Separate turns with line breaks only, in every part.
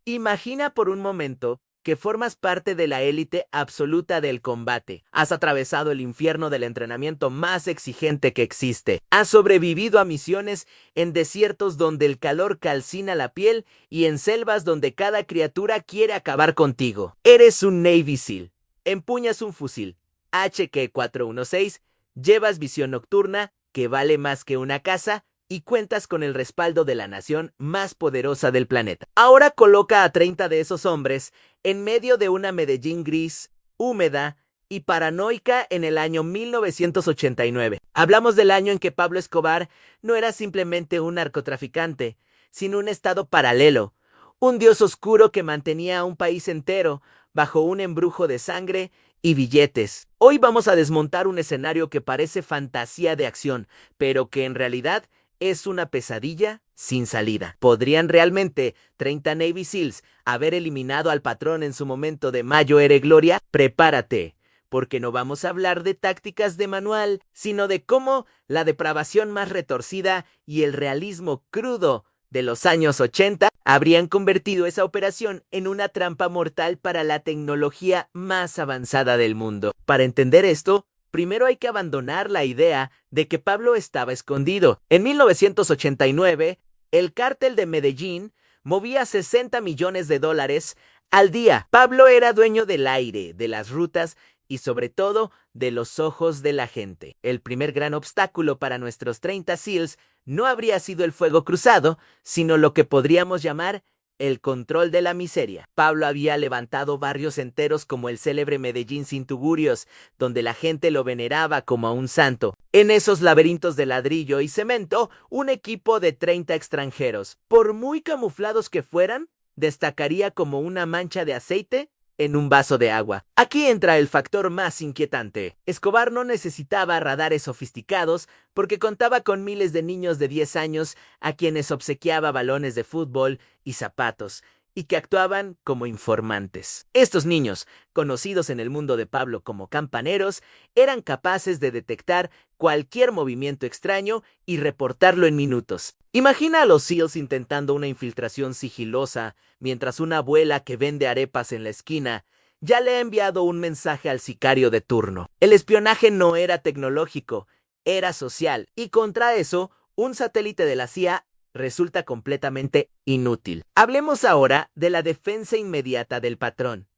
Imagina por un momento que formas parte de la élite absoluta del combate. Has atravesado el infierno del entrenamiento más exigente que existe. Has sobrevivido a misiones en desiertos donde el calor calcina la piel y en selvas donde cada criatura quiere acabar contigo. Eres un Navy SEAL. Empuñas un fusil HK-416, llevas visión nocturna, que vale más que una casa, y cuentas con el respaldo de la nación más poderosa del planeta. Ahora coloca a 30 de esos hombres en medio de una Medellín gris, húmeda y paranoica en el año 1989. Hablamos del año en que Pablo Escobar no era simplemente un narcotraficante, sino un estado paralelo, un dios oscuro que mantenía a un país entero bajo un embrujo de sangre y billetes. Hoy vamos a desmontar un escenario que parece fantasía de acción, pero que en realidad es una pesadilla sin salida. ¿Podrían realmente 30 Navy SEALs haber eliminado al patrón en su momento de Mayo Ere Gloria? Prepárate, porque no vamos a hablar de tácticas de manual, sino de cómo la depravación más retorcida y el realismo crudo de los años 80 habrían convertido esa operación en una trampa mortal para la tecnología más avanzada del mundo. Para entender esto, primero hay que abandonar la idea de que Pablo estaba escondido. En 1989, el cártel de Medellín movía $60 millones al día. Pablo era dueño del aire, de las rutas y sobre todo de los ojos de la gente. El primer gran obstáculo para nuestros 30 SEALs no habría sido el fuego cruzado, sino lo que podríamos llamar el control de la miseria. Pablo había levantado barrios enteros como el célebre Medellín sin tugurios, donde la gente lo veneraba como a un santo. En esos laberintos de ladrillo y cemento, un equipo de 30 extranjeros, por muy camuflados que fueran, destacaría como una mancha de aceite en un vaso de agua. Aquí entra el factor más inquietante. Escobar no necesitaba radares sofisticados porque contaba con miles de niños de 10 años a quienes obsequiaba balones de fútbol y zapatos, y que actuaban como informantes. Estos niños, conocidos en el mundo de Pablo como campaneros, eran capaces de detectar cualquier movimiento extraño y reportarlo en minutos. Imagina a los SEALs intentando una infiltración sigilosa mientras una abuela que vende arepas en la esquina ya le ha enviado un mensaje al sicario de turno. El espionaje no era tecnológico, era social, y contra eso, un satélite de la CIA resulta completamente inútil. Hablemos ahora de la defensa inmediata del patrón.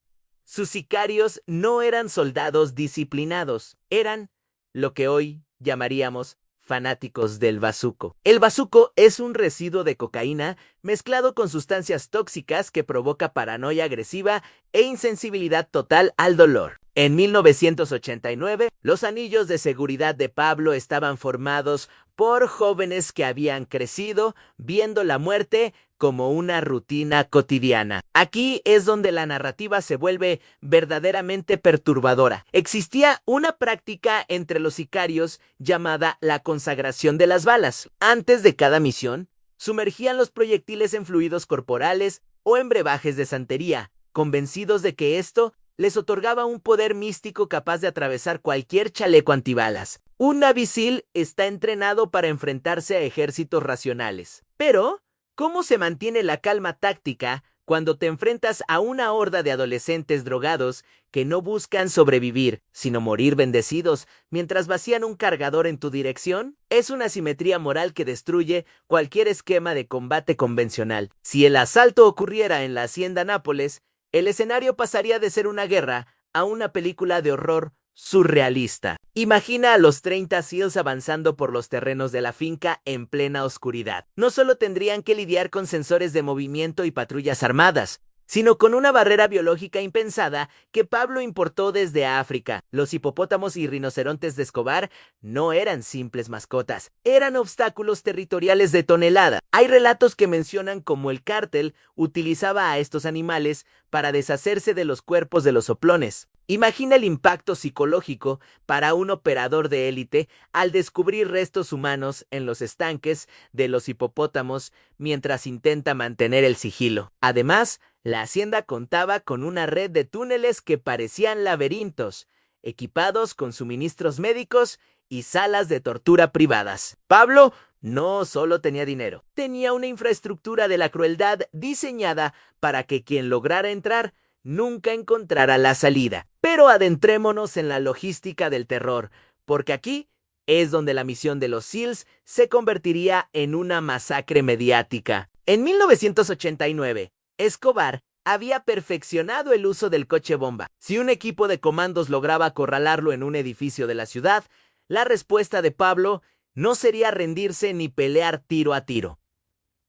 Sus sicarios no eran soldados disciplinados, eran lo que hoy llamaríamos fanáticos del bazuco. El bazuco es un residuo de cocaína mezclado con sustancias tóxicas que provoca paranoia agresiva e insensibilidad total al dolor. En 1989, los anillos de seguridad de Pablo estaban formados por jóvenes que habían crecido viendo la muerte como una rutina cotidiana. Aquí es donde la narrativa se vuelve verdaderamente perturbadora. Existía una práctica entre los sicarios llamada la consagración de las balas. Antes de cada misión, sumergían los proyectiles en fluidos corporales o en brebajes de santería, convencidos de que esto les otorgaba un poder místico capaz de atravesar cualquier chaleco antibalas. Un Navy SEAL está entrenado para enfrentarse a ejércitos racionales. Pero, ¿cómo se mantiene la calma táctica cuando te enfrentas a una horda de adolescentes drogados que no buscan sobrevivir, sino morir bendecidos mientras vacían un cargador en tu dirección? Es una asimetría moral que destruye cualquier esquema de combate convencional. Si el asalto ocurriera en la Hacienda Nápoles, el escenario pasaría de ser una guerra a una película de horror surrealista. Imagina a los 30 SEALs avanzando por los terrenos de la finca en plena oscuridad. No solo tendrían que lidiar con sensores de movimiento y patrullas armadas, sino con una barrera biológica impensada que Pablo importó desde África. Los hipopótamos y rinocerontes de Escobar no eran simples mascotas, eran obstáculos territoriales de tonelada. Hay relatos que mencionan cómo el cártel utilizaba a estos animales para deshacerse de los cuerpos de los soplones. Imagina el impacto psicológico para un operador de élite al descubrir restos humanos en los estanques de los hipopótamos mientras intenta mantener el sigilo. Además, la hacienda contaba con una red de túneles que parecían laberintos, equipados con suministros médicos y salas de tortura privadas. Pablo no solo tenía dinero, tenía una infraestructura de la crueldad diseñada para que quien lograra entrar nunca encontrara la salida. Pero adentrémonos en la logística del terror, porque aquí es donde la misión de los SEALs se convertiría en una masacre mediática. En 1989, Escobar había perfeccionado el uso del coche bomba. Si un equipo de comandos lograba acorralarlo en un edificio de la ciudad, la respuesta de Pablo no sería rendirse ni pelear tiro a tiro.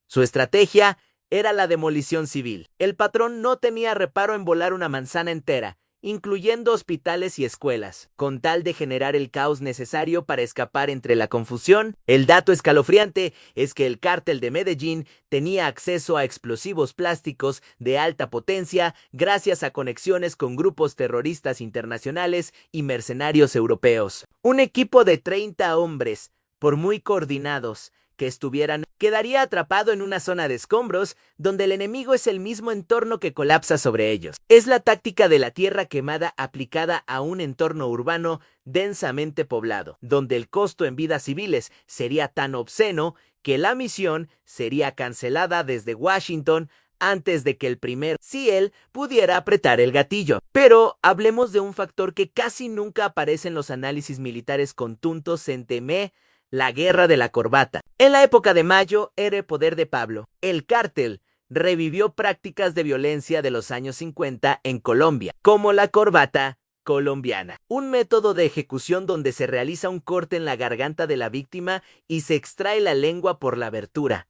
Su estrategia era la demolición civil. El patrón no tenía reparo en volar una manzana entera, incluyendo hospitales y escuelas, con tal de generar el caos necesario para escapar entre la confusión. El dato escalofriante es que el cártel de Medellín tenía acceso a explosivos plásticos de alta potencia gracias a conexiones con grupos terroristas internacionales y mercenarios europeos. Un equipo de 30 hombres, por muy coordinados que estuvieran, quedaría atrapado en una zona de escombros donde el enemigo es el mismo entorno que colapsa sobre ellos. Es la táctica de la tierra quemada aplicada a un entorno urbano densamente poblado, donde el costo en vidas civiles sería tan obsceno que la misión sería cancelada desde Washington antes de que el primer SEAL pudiera apretar el gatillo. Pero hablemos de un factor que casi nunca aparece en los análisis militares contuntos en TME: la guerra de la corbata. En la época de Mayo era el poder de Pablo. El cártel revivió prácticas de violencia de los años 50 en Colombia, como la corbata colombiana, un método de ejecución donde se realiza un corte en la garganta de la víctima y se extrae la lengua por la abertura.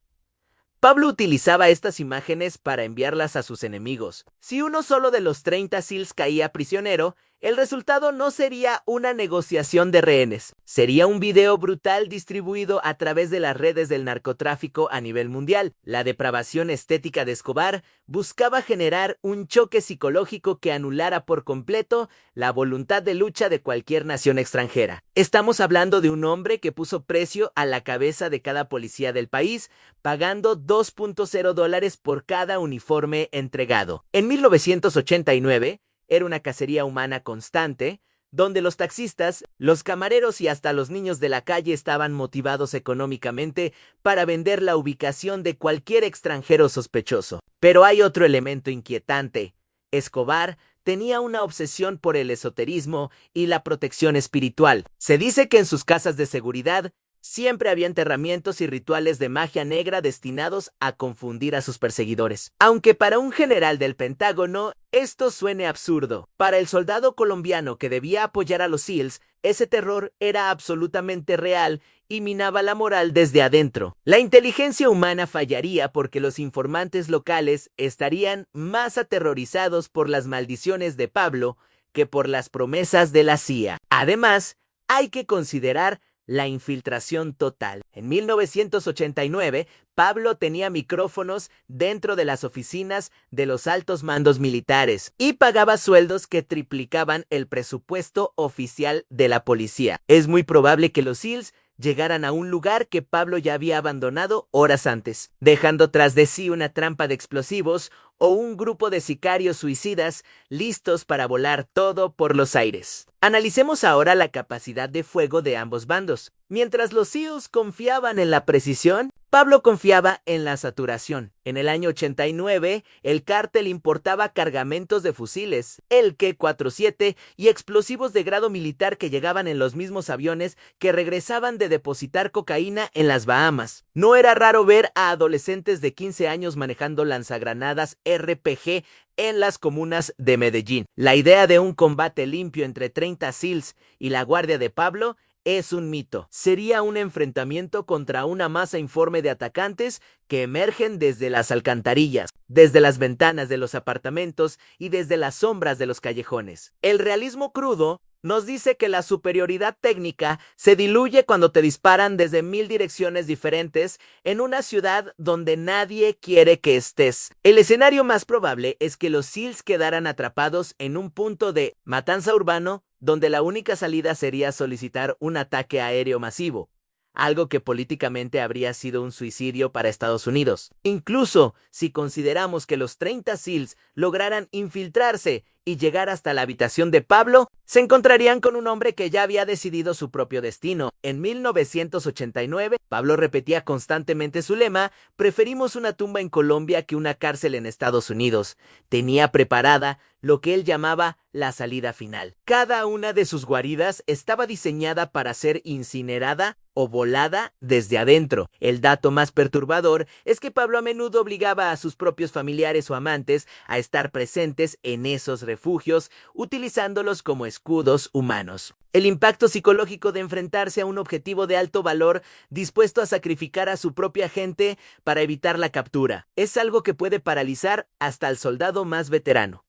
Pablo utilizaba estas imágenes para enviarlas a sus enemigos. Si uno solo de los 30 SEALs caía prisionero, el resultado no sería una negociación de rehenes. Sería un video brutal distribuido a través de las redes del narcotráfico a nivel mundial. La depravación estética de Escobar buscaba generar un choque psicológico que anulara por completo la voluntad de lucha de cualquier nación extranjera. Estamos hablando de un hombre que puso precio a la cabeza de cada policía del país, pagando $2.0 por cada uniforme entregado. En 1989, era una cacería humana constante, donde los taxistas, los camareros y hasta los niños de la calle estaban motivados económicamente para vender la ubicación de cualquier extranjero sospechoso. Pero hay otro elemento inquietante. Escobar tenía una obsesión por el esoterismo y la protección espiritual. Se dice que en sus casas de seguridad siempre había enterramientos y rituales de magia negra destinados a confundir a sus perseguidores. Aunque para un general del Pentágono esto suene absurdo, para el soldado colombiano que debía apoyar a los SEALs, ese terror era absolutamente real y minaba la moral desde adentro. La inteligencia humana fallaría porque los informantes locales estarían más aterrorizados por las maldiciones de Pablo que por las promesas de la CIA. Además, hay que considerar la infiltración total. En 1989, Pablo tenía micrófonos dentro de las oficinas de los altos mandos militares y pagaba sueldos que triplicaban el presupuesto oficial de la policía. Es muy probable que los SEALs llegaran a un lugar que Pablo ya había abandonado horas antes, dejando tras de sí una trampa de explosivos o un grupo de sicarios suicidas listos para volar todo por los aires. Analicemos ahora la capacidad de fuego de ambos bandos. Mientras los SEALs confiaban en la precisión, Pablo confiaba en la saturación. En el año 89, el cártel importaba cargamentos de fusiles, el K-47 y explosivos de grado militar que llegaban en los mismos aviones que regresaban de depositar cocaína en las Bahamas. No era raro ver a adolescentes de 15 años manejando lanzagranadas RPG en las comunas de Medellín. La idea de un combate limpio entre 30 SEALs y la guardia de Pablo es un mito. Sería un enfrentamiento contra una masa informe de atacantes que emergen desde las alcantarillas, desde las ventanas de los apartamentos y desde las sombras de los callejones. El realismo crudo nos dice que la superioridad técnica se diluye cuando te disparan desde 1000 direcciones diferentes en una ciudad donde nadie quiere que estés. El escenario más probable es que los SEALs quedaran atrapados en un punto de matanza urbano donde la única salida sería solicitar un ataque aéreo masivo, algo que políticamente habría sido un suicidio para Estados Unidos. Incluso si consideramos que los 30 SEALs lograran infiltrarse y llegar hasta la habitación de Pablo, se encontrarían con un hombre que ya había decidido su propio destino. En 1989, Pablo repetía constantemente su lema: preferimos una tumba en Colombia que una cárcel en Estados Unidos. Tenía preparada lo que él llamaba la salida final. Cada una de sus guaridas estaba diseñada para ser incinerada o volada desde adentro. El dato más perturbador es que Pablo a menudo obligaba a sus propios familiares o amantes a estar presentes en esos refugios, utilizándolos como escudos humanos. El impacto psicológico de enfrentarse a un objetivo de alto valor dispuesto a sacrificar a su propia gente para evitar la captura es algo que puede paralizar hasta al soldado más veterano.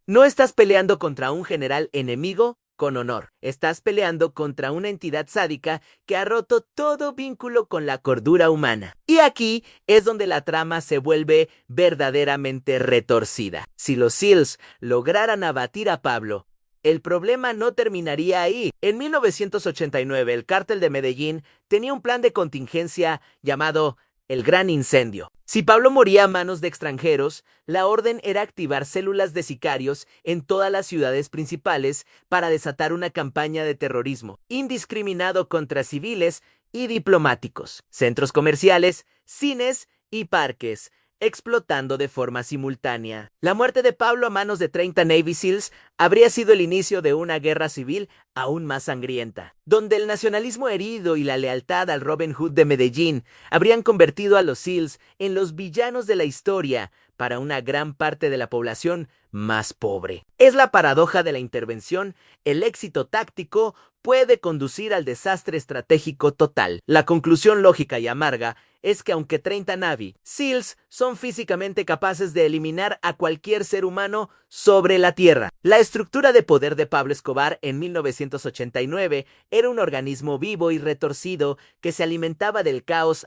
No estás peleando contra un general enemigo con honor. Estás peleando contra una entidad sádica que ha roto todo vínculo con la cordura humana. Y aquí es donde la trama se vuelve verdaderamente retorcida. Si los SEALs lograran abatir a Pablo, el problema no terminaría ahí. En 1989, el cártel de Medellín tenía un plan de contingencia llamado el Gran Incendio. Si Pablo moría a manos de extranjeros, la orden era activar células de sicarios en todas las ciudades principales para desatar una campaña de terrorismo indiscriminado contra civiles y diplomáticos, centros comerciales, cines y parques, explotando de forma simultánea. La muerte de Pablo a manos de 30 Navy SEALs habría sido el inicio de una guerra civil aún más sangrienta, donde el nacionalismo herido y la lealtad al Robin Hood de Medellín habrían convertido a los SEALs en los villanos de la historia para una gran parte de la población más pobre. Es la paradoja de la intervención. El éxito táctico puede conducir al desastre estratégico total. La conclusión lógica y amarga es que aunque 30 Navy SEALs son físicamente capaces de eliminar a cualquier ser humano sobre la Tierra, la estructura de poder de Pablo Escobar en 1989 era un organismo vivo y retorcido que se alimentaba del caos.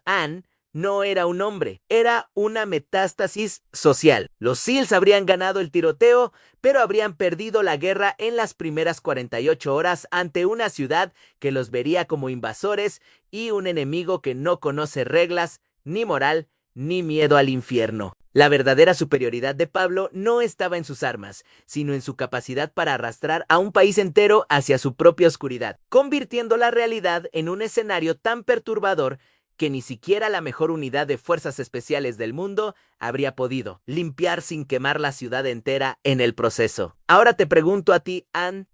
No era un hombre, era una metástasis social. Los SEALs habrían ganado el tiroteo, pero habrían perdido la guerra en las primeras 48 horas ante una ciudad que los vería como invasores y un enemigo que no conoce reglas, ni moral, ni miedo al infierno. La verdadera superioridad de Pablo no estaba en sus armas, sino en su capacidad para arrastrar a un país entero hacia su propia oscuridad, convirtiendo la realidad en un escenario tan perturbador que ni siquiera la mejor unidad de fuerzas especiales del mundo habría podido limpiar sin quemar la ciudad entera en el proceso. Ahora te pregunto a ti, Ann,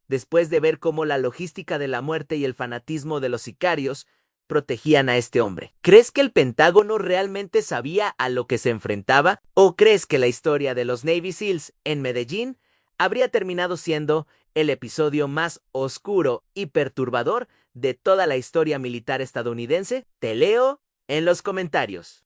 después de ver cómo la logística de la muerte y el fanatismo de los sicarios protegían a este hombre, ¿crees que el Pentágono realmente sabía a lo que se enfrentaba? ¿O crees que la historia de los Navy SEALs en Medellín habría terminado siendo el episodio más oscuro y perturbador de toda la historia militar estadounidense? Te leo en los comentarios.